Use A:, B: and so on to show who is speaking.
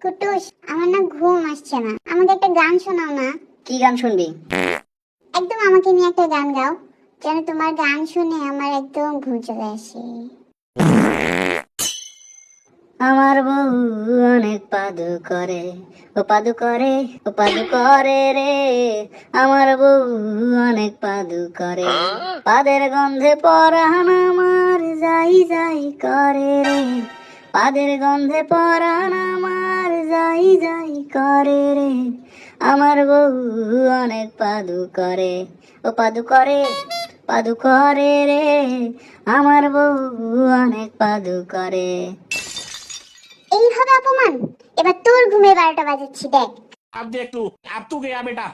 A: কুটুস, আমার না ঘুম আসছে না, আমাকে একটা গান শোনাও না।
B: কি গান শুনবি?
A: একদম আমাকে নিয়ে একটা গান গাও, যেন তোমার গান শুনে আমার একদম ঘুম চলে আসে।
B: আমার বউ অনেক পাদু করে, ও পাদু করে, ও পাদু করে রে। আমার বউ অনেক পাদু করে, পাদের গন্ধে পরাণ আমার যাই যাই করে রে। পাদের গন্ধে পরাণ আমার যাই যাই করে রে। আমার বউ অনেক পাদু করে, ও পাদু করে, পাদু করে রে। আমার বউ অনেক পাদু করে।
A: এই হবে অপমান? এবার তোর ঘুমের 12টা বাজাচ্ছি, দেখ।
C: अब देख तू, अब तू गया बेटा।